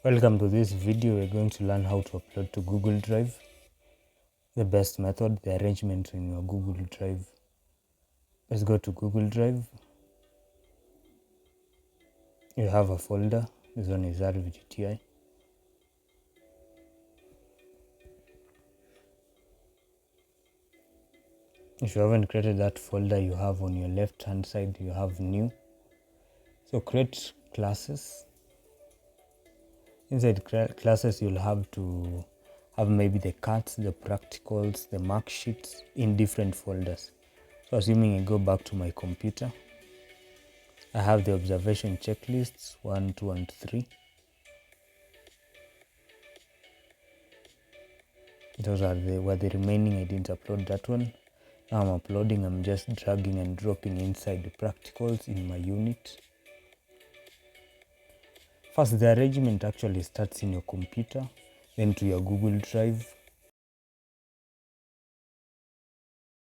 Welcome to this video. We're going to learn how to upload to Google Drive. The best method, the arrangement in your Google Drive. Let's go to Google Drive. You have a folder. This one is RVGTI. If you haven't created that folder, you have on your left hand side, you have new. So create classes. Inside classes, you'll have to have maybe the cards, the practicals, the mark sheets in different folders. So assuming I go back to my computer, I have the observation checklists 1, 2, and 3. Those are were the remaining. I didn't upload that one. Now I'm uploading. I'm just dragging and dropping inside the practicals in my unit. First, the arrangement actually starts in your computer, then to your Google Drive.